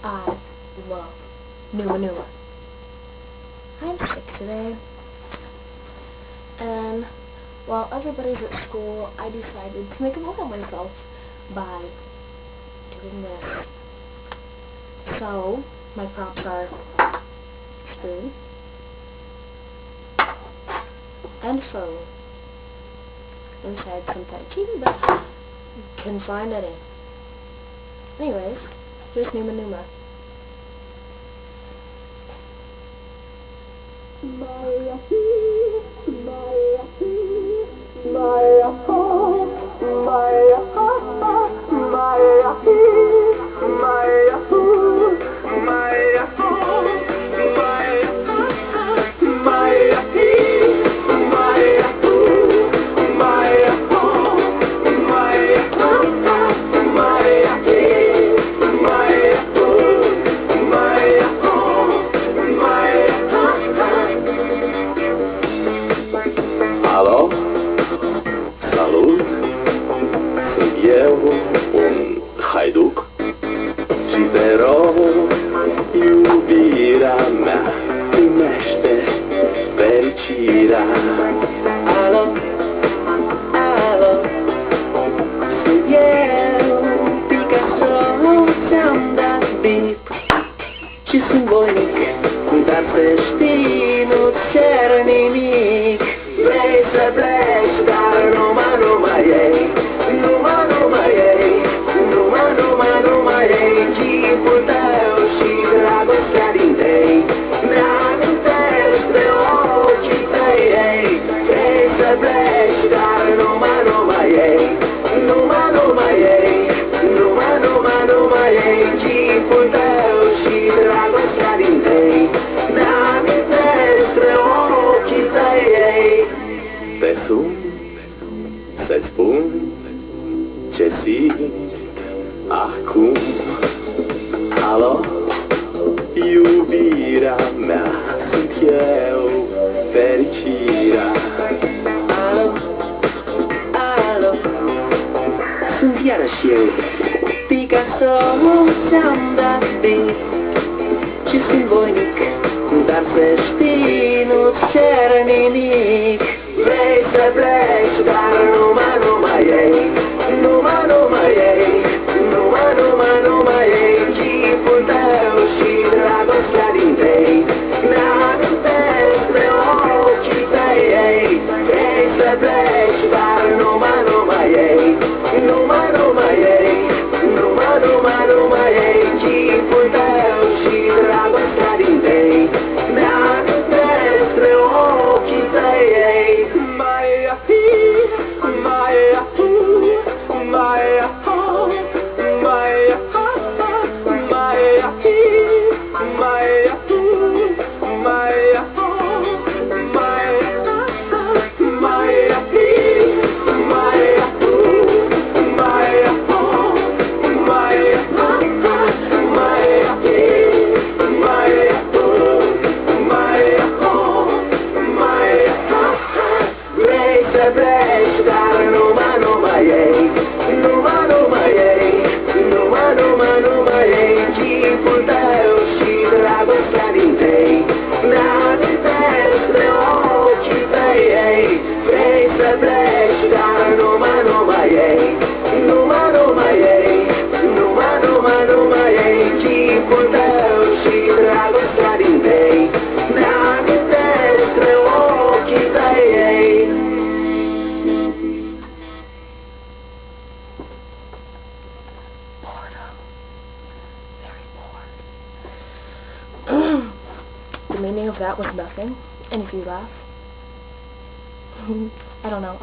I love Numa Numa. I'm sick today, and while everybody's at school, I decided to make a book on myself by doing this. So, my props are spoon and phone. Inside some kind of cheating, but couldn't find any. Anyways, here's Numa Numa. Alo? Salut! Sunt eu, un haiduc, și te rog, iubirea mea, primește fericirea. Alo? Alo? Sunt eu, Picasso, ți-am dat bip și sunt voinic, dar să știi, nu cer nimic. Vrei să pleci, dar numai ei, numai ei, numai ei, chipul tău și dragostea din tei, mi-amintesc de ochii tăi, ei. Vrei să pleci, dar numai ei, numai ei, numai ei, chipul tău și dragostea din tei, mi-amintesc de ochii tăi, ei. Te sun, să-ți spun ce simt acum. Alo, iubirea mea, sunt eu, fericirea. Alo, alo, sunt iarăși eu, Picasso, ți-am dat bip și sunt voinic, dar să știi, nu cer nimic. Vrei să pleci, dar numai ei, numai ei, numai ei, chipul tău și dragostea din tei, mi-amintesc de ochii tăi, ei. Vrei să pleci, dar numai ei, numai ei, numai ei, chipul tău și dragostea din tei, mi-amintesc de ochii tăi, ei. The meaning of that was nothing, and if you laugh, I don't know,